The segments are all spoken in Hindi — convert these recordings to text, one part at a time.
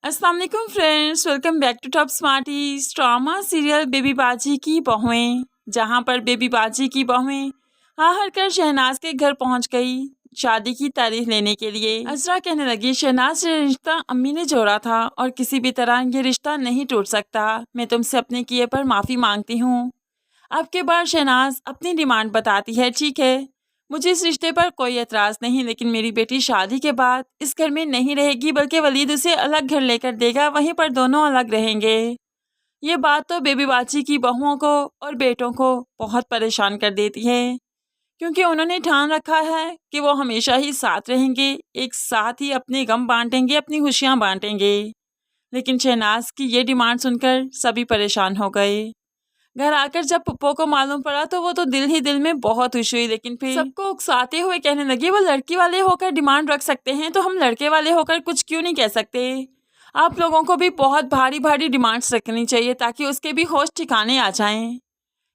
अस्सलाम वालेकुम friends, welcome back to Top Smarties. Drama serial Baby Baji की बहुएं, जहां पर बेबी बाजी की बहुएं हार कर शहनाज के घर पहुंच गई शादी की तारीख लेने के लिए। अजरा कहने लगी, शहनाज से रिश्ता अम्मी ने जोड़ा था और किसी भी तरह ये रिश्ता नहीं टूट सकता। मैं तुमसे अपने किए पर माफ़ी मांगती हूँ। अब के बाद शहनाज अपनी डिमांड बताती है, ठीक है, मुझे इस रिश्ते पर कोई एतराज़ नहीं, लेकिन मेरी बेटी शादी के बाद इस घर में नहीं रहेगी, बल्कि वलीद उसे अलग घर लेकर देगा, वहीं पर दोनों अलग रहेंगे। ये बात तो बेबी बाची की बहुओं को और बेटों को बहुत परेशान कर देती है, क्योंकि उन्होंने ठान रखा है कि वो हमेशा ही साथ रहेंगे, एक साथ ही अपने गम बांटेंगे, अपनी खुशियाँ बांटेंगे। लेकिन शहनाज की ये डिमांड सुनकर सभी परेशान हो गए। घर आकर जब पप्पो को मालूम पड़ा तो वो तो दिल ही दिल में बहुत खुश हुई, लेकिन फिर सबको उकसाते हुए कहने लगी, वो लड़की वाले होकर डिमांड रख सकते हैं तो हम लड़के वाले होकर कुछ क्यों नहीं कह सकते। आप लोगों को भी बहुत भारी भारी डिमांड्स रखनी चाहिए ताकि उसके भी होश ठिकाने आ जाएं।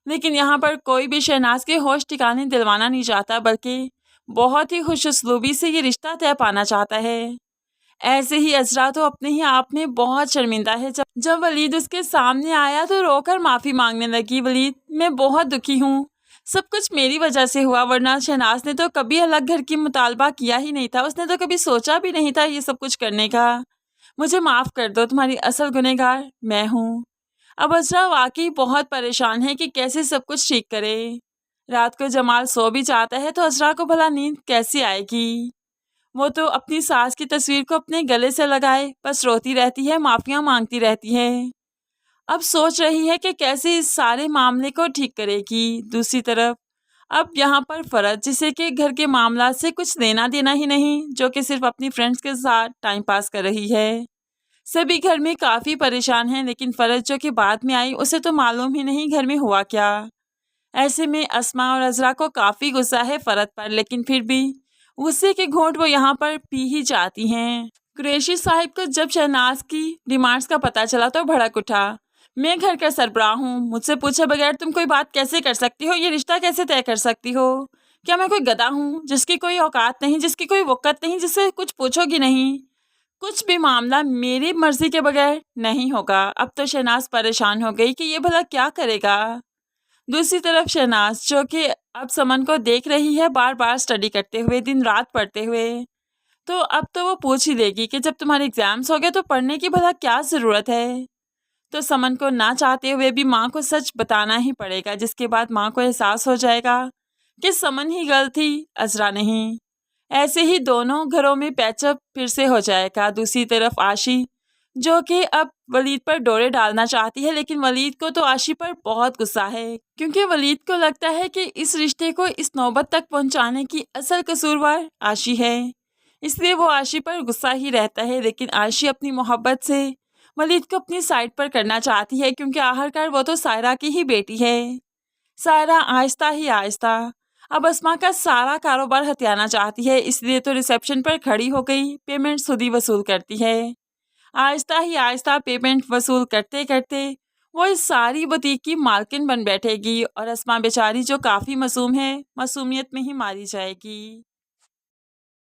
लेकिन यहाँ पर कोई भी शहनाज के होश ठिकाने दिलवाना नहीं चाहता, बल्कि बहुत ही खुश उसलूबी से ये रिश्ता तय पाना चाहता है। ऐसे ही अजरा तो अपने ही आप में बहुत शर्मिंदा है। जब वलीद उसके सामने आया तो रोकर माफ़ी मांगने लगी। वलीद, मैं बहुत दुखी हूँ, सब कुछ मेरी वजह से हुआ, वरना शहनाज ने तो कभी अलग घर की मुतालबा किया ही नहीं था, उसने तो कभी सोचा भी नहीं था ये सब कुछ करने का। मुझे माफ़ कर दो, तुम्हारी असल गुनहगार मैं हूँ। अब अजरा वाकई बहुत परेशान है कि कैसे सब कुछ ठीक करे। रात को जमाल सो भी जाता है तो अजरा को भला नींद कैसे आएगी। वो तो अपनी सास की तस्वीर को अपने गले से लगाए बस रोती रहती है, माफियाँ मांगती रहती है। अब सोच रही है कि कैसे इस सारे मामले को ठीक करेगी। दूसरी तरफ अब यहाँ पर फरज, जिसे कि घर के मामला से कुछ लेना देना ही नहीं, जो कि सिर्फ अपनी फ्रेंड्स के साथ टाइम पास कर रही है। सभी घर में काफ़ी परेशान हैं, लेकिन फरज जो कि बाद में आई, उसे तो मालूम ही नहीं घर में हुआ क्या। ऐसे में अस्मा और अजरा को काफ़ी गुस्सा है फरज पर, लेकिन फिर भी गुस्से के घूंट वो यहाँ पर पी ही जाती हैं। कुरैशी साहिब को जब शहनाज की डिमांड्स का पता चला तो भड़क उठा। मैं घर का सरबराह हूँ, मुझसे पूछे बगैर तुम कोई बात कैसे कर सकती हो, ये रिश्ता कैसे तय कर सकती हो। क्या मैं कोई गधा हूँ जिसकी कोई औकात नहीं, जिसकी कोई वक़्त नहीं, जिससे कुछ पूछोगी नहीं। कुछ भी मामला मेरी मर्जी के बगैर नहीं होगा। अब तो शहनाज परेशान हो गई कि ये भला क्या करेगा। दूसरी तरफ शहनाज, जो कि अब समन को देख रही है बार बार स्टडी करते हुए, दिन रात पढ़ते हुए, तो अब तो वो पूछ ही लेगी कि जब तुम्हारे एग्जाम्स हो गए तो पढ़ने की भला क्या ज़रूरत है। तो समन को ना चाहते हुए भी माँ को सच बताना ही पड़ेगा, जिसके बाद माँ को एहसास हो जाएगा कि समन ही गलत थी, अजरा नहीं। ऐसे ही दोनों घरों में पैचअप फिर से हो जाएगा। दूसरी तरफ आशी, जो कि अब वलीद पर डोरे डालना चाहती है, लेकिन वलीद को तो आशी पर बहुत गुस्सा है, क्योंकि वलीद को लगता है कि इस रिश्ते को इस नौबत तक पहुंचाने की असल कसूरवार आशी है, इसलिए वो आशी पर गुस्सा ही रहता है। लेकिन आशी अपनी मोहब्बत से वलीद को अपनी साइड पर करना चाहती है, क्योंकि आखिरकार वो तो सायरा की ही बेटी है। सायरा आहिस्ता ही आहिस्ता अब अस्मा का सारा कारोबार हथियाना चाहती है, इसलिए तो रिसेप्शन पर खड़ी हो गई पेमेंट खुद ही वसूल करती है। आहिस्ता ही आहिस्ता पेमेंट वसूल करते करते वो इस सारी बुटीक की मालकिन बन बैठेगी, और अस्मा बेचारी जो काफ़ी मासूम है, मासूमियत में ही मारी जाएगी।